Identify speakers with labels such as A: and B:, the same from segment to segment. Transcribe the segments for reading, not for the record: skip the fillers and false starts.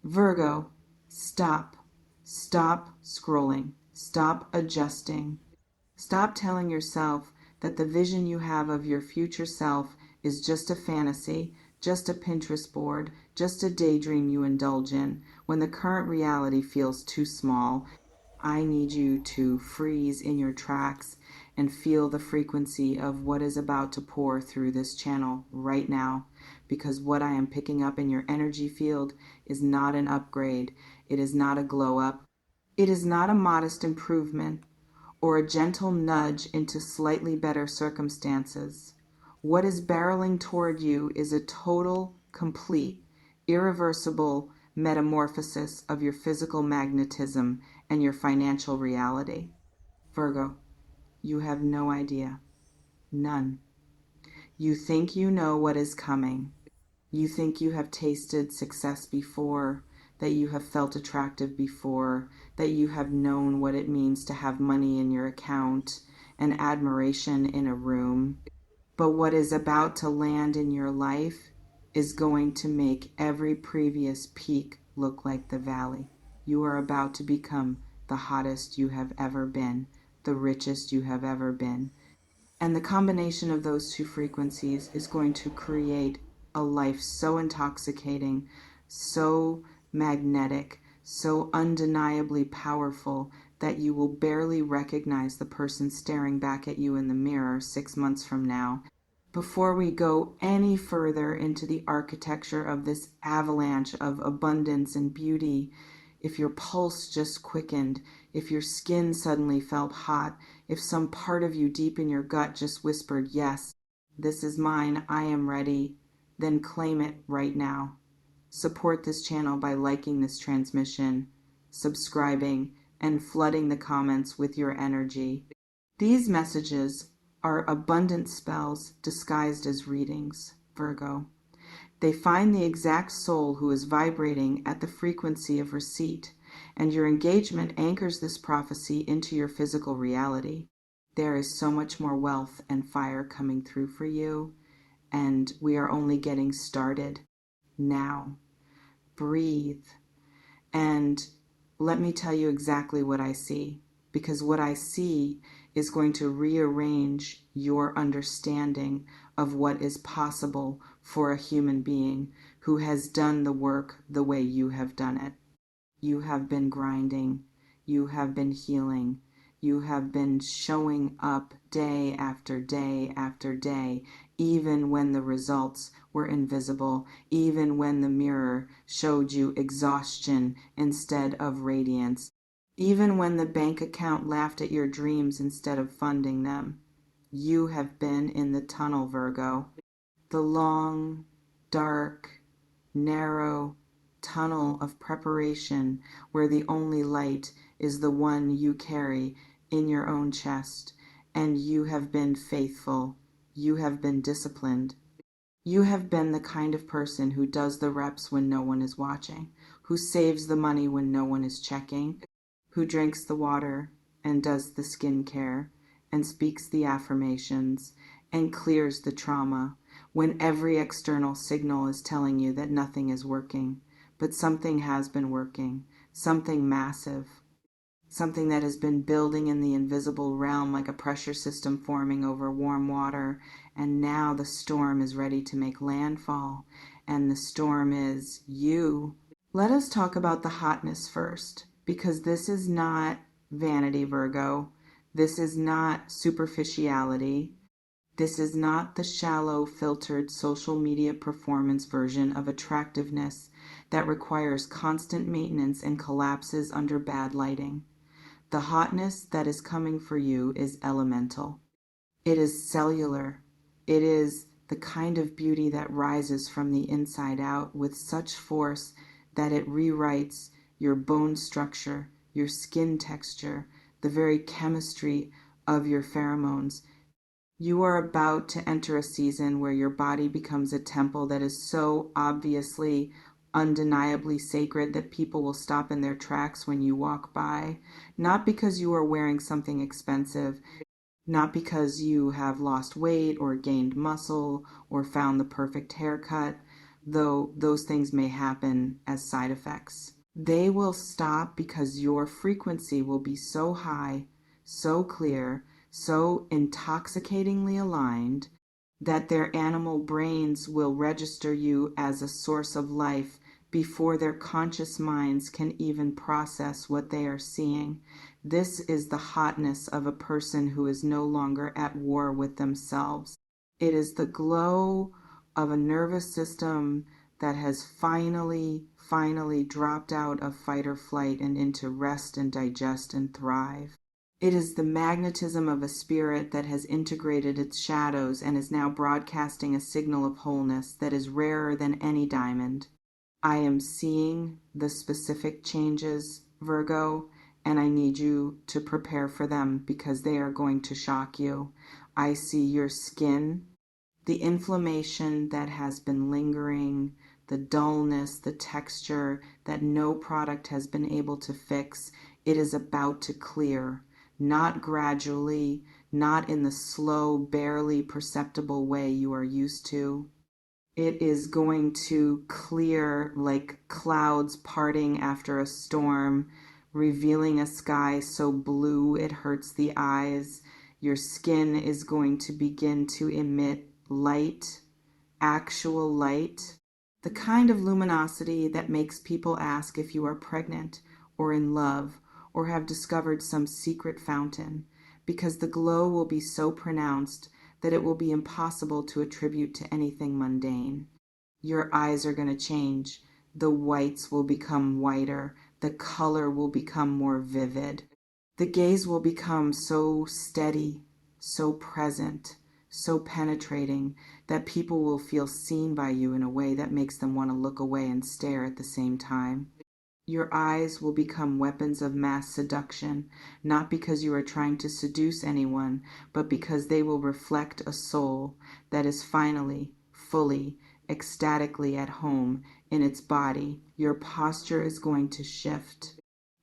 A: Virgo, stop. Stop scrolling. Stop adjusting. Stop telling yourself that the vision you have of your future self is just a fantasy, just a Pinterest board, just a daydream you indulge in, when the current reality feels too small. I need you to freeze in your tracks and feel the frequency of what is about to pour through this channel right now, because what I am picking up in your energy field is not an upgrade. It is not a glow up. It is not a modest improvement or a gentle nudge into slightly better circumstances. What is barreling toward you is a total, complete, irreversible metamorphosis of your physical magnetism and your financial reality. Virgo, you have no idea. None. You think you know what is coming. You think you have tasted success before, that you have felt attractive before, that you have known what it means to have money in your account and admiration in a room. But what is about to land in your life is going to make every previous peak look like the valley. You are about to become the hottest you have ever been, the richest you have ever been. And the combination of those two frequencies is going to create a life so intoxicating, so magnetic, so undeniably powerful that you will barely recognize the person staring back at you in the mirror 6 months from now. Before we go any further into the architecture of this avalanche of abundance and beauty, if your pulse just quickened, if your skin suddenly felt hot, if some part of you deep in your gut just whispered, yes, this is mine, I am ready, then claim it right now. Support this channel by liking this transmission, subscribing, and flooding the comments with your energy. These messages are abundant spells disguised as readings, Virgo. They find the exact soul who is vibrating at the frequency of receipt, and your engagement anchors this prophecy into your physical reality. There is so much more wealth and fire coming through for you, and we are only getting started now. Breathe, and let me tell you exactly what I see, because what I see is going to rearrange your understanding of what is possible for a human being who has done the work the way you have done it. You have been grinding, you have been healing, you have been showing up day after day after day, even when the results were invisible, even when the mirror showed you exhaustion instead of radiance, even when the bank account laughed at your dreams instead of funding them. You have been in the tunnel, Virgo. The long, dark, narrow tunnel of preparation where the only light is the one you carry in your own chest. And you have been faithful. You have been disciplined. You have been the kind of person who does the reps when no one is watching, who saves the money when no one is checking, who drinks the water and does the skincare and speaks the affirmations and clears the trauma when every external signal is telling you that nothing is working, but something has been working, something massive, something that has been building in the invisible realm like a pressure system forming over warm water, and now the storm is ready to make landfall, and the storm is you. Let us talk about the hotness first, because this is not vanity, Virgo. This is not superficiality. This is not the shallow, filtered social media performance version of attractiveness that requires constant maintenance and collapses under bad lighting. The hotness that is coming for you is elemental. It is cellular. It is the kind of beauty that rises from the inside out with such force that it rewrites your bone structure, your skin texture, the very chemistry of your pheromones. You are about to enter a season where your body becomes a temple that is so obviously, undeniably sacred that people will stop in their tracks when you walk by, not because you are wearing something expensive, not because you have lost weight or gained muscle or found the perfect haircut, though those things may happen as side effects. They will stop because your frequency will be so high, so clear, so intoxicatingly aligned that their animal brains will register you as a source of life before their conscious minds can even process what they are seeing. This is the hotness of a person who is no longer at war with themselves. It is the glow of a nervous system that has finally dropped out of fight or flight and into rest and digest and thrive. It is the magnetism of a spirit that has integrated its shadows and is now broadcasting a signal of wholeness that is rarer than any diamond. I am seeing the specific changes, Virgo, and I need you to prepare for them because they are going to shock you. I see your skin, the inflammation that has been lingering, the dullness, the texture that no product has been able to fix. It is about to clear, not gradually, not in the slow, barely perceptible way you are used to. It is going to clear like clouds parting after a storm, revealing a sky so blue it hurts the eyes. Your skin is going to begin to emit light, actual light, the kind of luminosity that makes people ask if you are pregnant or in love or have discovered some secret fountain, because the glow will be so pronounced that it will be impossible to attribute to anything mundane. Your eyes are going to change. The whites will become whiter. The color will become more vivid. The gaze will become so steady, so present, so penetrating that people will feel seen by you in a way that makes them want to look away and stare at the same time. Your eyes will become weapons of mass seduction, not because you are trying to seduce anyone, but because they will reflect a soul that is finally, fully, ecstatically at home in its body. Your posture is going to shift.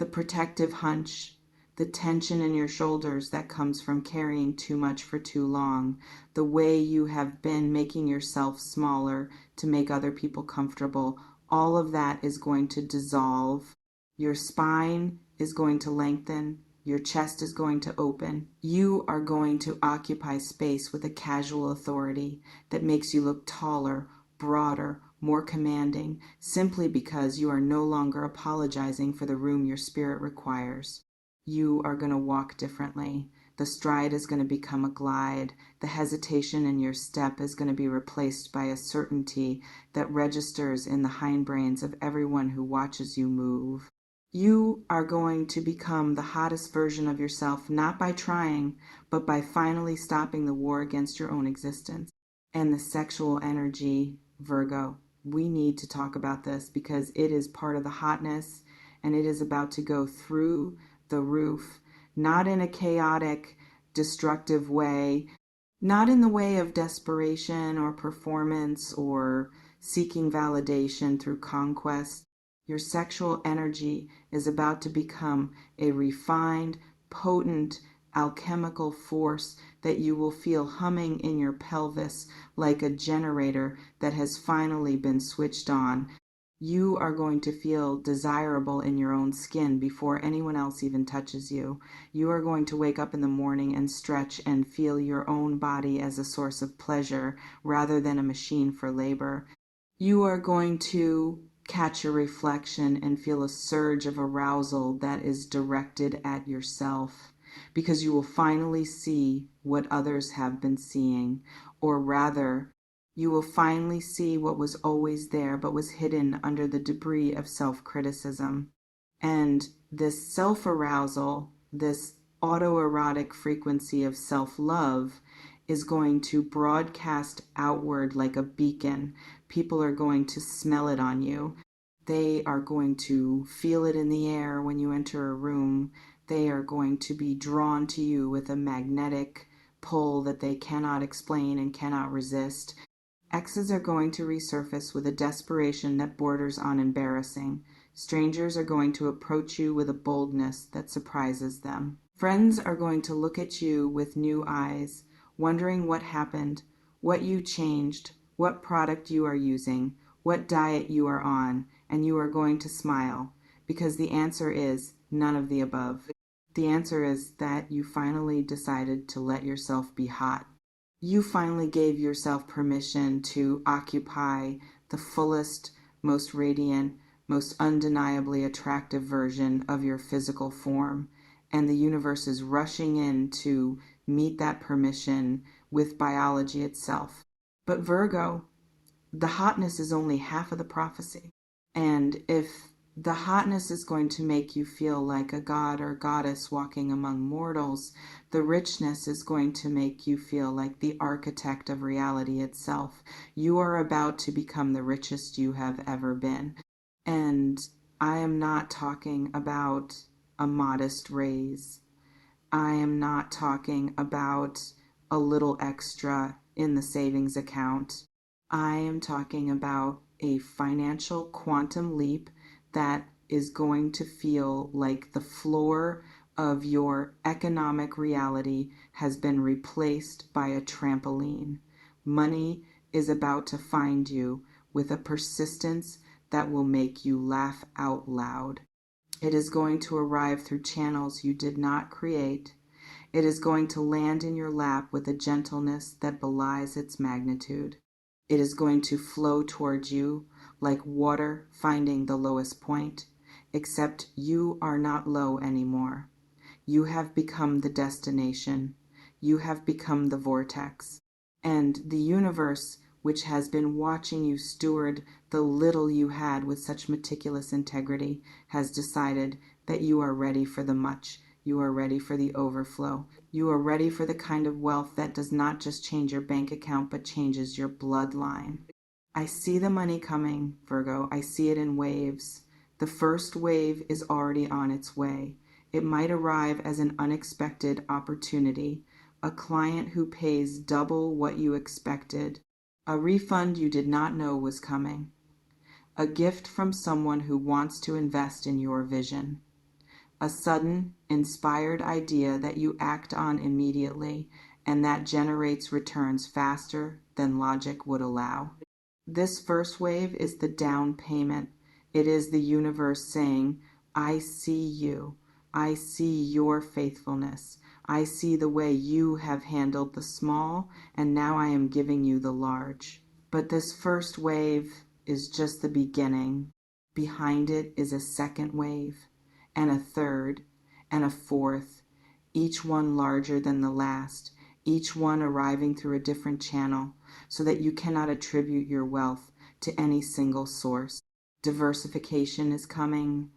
A: The protective hunch, the tension in your shoulders that comes from carrying too much for too long, the way you have been making yourself smaller to make other people comfortable, all of that is going to dissolve. Your spine is going to lengthen. Your chest is going to open. You are going to occupy space with a casual authority that makes you look taller, broader, more commanding, simply because you are no longer apologizing for the room your spirit requires. You are going to walk differently. The stride is going to become a glide. The hesitation in your step is going to be replaced by a certainty that registers in the hindbrains of everyone who watches you move. You are going to become the hottest version of yourself, not by trying, but by finally stopping the war against your own existence. And the sexual energy, Virgo, we need to talk about this because it is part of the hotness and it is about to go through the roof. Not in a chaotic, destructive way, not in the way of desperation or performance or seeking validation through conquest. Your sexual energy is about to become a refined, potent, alchemical force that you will feel humming in your pelvis like a generator that has finally been switched on. You are going to feel desirable in your own skin before anyone else even touches you. You are going to wake up in the morning and stretch and feel your own body as a source of pleasure rather than a machine for labor. You are going to catch a reflection and feel a surge of arousal that is directed at yourself because you will finally see what others have been seeing, or rather, you will finally see what was always there but was hidden under the debris of self-criticism. And this self-arousal, this autoerotic frequency of self-love is going to broadcast outward like a beacon. People are going to smell it on you. They are going to feel it in the air when you enter a room. They are going to be drawn to you with a magnetic pull that they cannot explain and cannot resist. Exes are going to resurface with a desperation that borders on embarrassing. Strangers are going to approach you with a boldness that surprises them. Friends are going to look at you with new eyes, wondering what happened, what you changed, what product you are using, what diet you are on, and you are going to smile, because the answer is none of the above. The answer is that you finally decided to let yourself be hot. You finally gave yourself permission to occupy the fullest, most radiant, most undeniably attractive version of your physical form, and the universe is rushing in to meet that permission with biology itself. But Virgo, the hotness is only half of the prophecy. And if the hotness is going to make you feel like a god or goddess walking among mortals, the richness is going to make you feel like the architect of reality itself. You are about to become the richest you have ever been. And I am not talking about a modest raise. I am not talking about a little extra in the savings account. I am talking about a financial quantum leap that is going to feel like the floor of your economic reality has been replaced by a trampoline. Money is about to find you with a persistence that will make you laugh out loud. It is going to arrive through channels you did not create. It is going to land in your lap with a gentleness that belies its magnitude. It is going to flow towards you like water finding the lowest point, except you are not low anymore. You have become the destination. You have become the vortex. And the universe, which has been watching you steward the little you had with such meticulous integrity, has decided that you are ready for the much. You are ready for the overflow. You are ready for the kind of wealth that does not just change your bank account, but changes your bloodline. I see the money coming, Virgo. I see it in waves. The first wave is already on its way. It might arrive as an unexpected opportunity, a client who pays double what you expected, a refund you did not know was coming, a gift from someone who wants to invest in your vision, a sudden, inspired idea that you act on immediately and that generates returns faster than logic would allow. This first wave is the down payment. It is the universe saying, I see you. I see your faithfulness. I see the way you have handled the small, and now I am giving you the large. But this first wave is just the beginning. Behind it is a second wave, and a third, and a fourth, each one larger than the last, each one arriving through a different channel, so that you cannot attribute your wealth to any single source. Diversification is coming.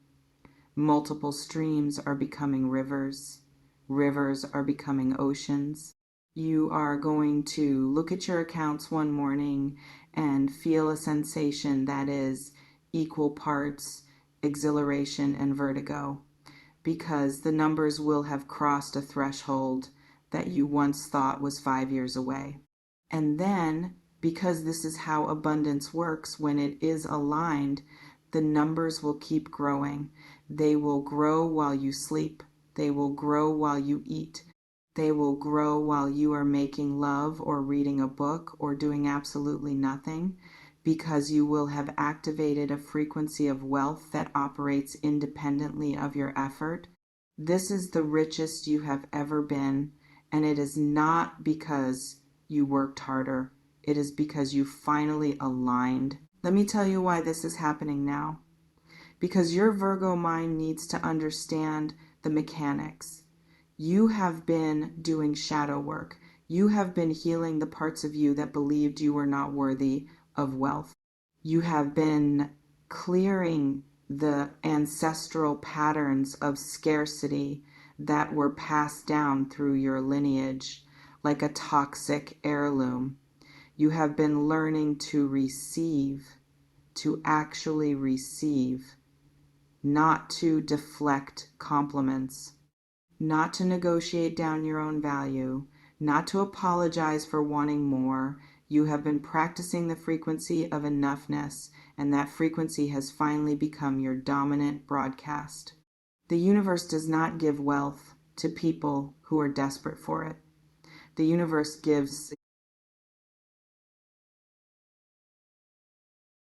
A: Multiple streams are becoming rivers. Rivers are becoming oceans. You are going to look at your accounts one morning and feel a sensation that is equal parts exhilaration and vertigo, because the numbers will have crossed a threshold that you once thought was 5 years away. And then, because this is how abundance works when it is aligned, the numbers will keep growing. They will grow while you sleep. They will grow while you eat. They will grow while you are making love or reading a book or doing absolutely nothing, because you will have activated a frequency of wealth that operates independently of your effort. This is the richest you have ever been, and it is not because you worked harder. It is because you finally aligned. Let me tell you why this is happening now. Because your Virgo mind needs to understand the mechanics. You have been doing shadow work. You have been healing the parts of you that believed you were not worthy of wealth. You have been clearing the ancestral patterns of scarcity that were passed down through your lineage like a toxic heirloom. You have been learning to receive, to actually receive, not to deflect compliments, not to negotiate down your own value, not to apologize for wanting more. You have been practicing the frequency of enoughness, and that frequency has finally become your dominant broadcast. The universe does not give wealth to people who are desperate for it. The universe gives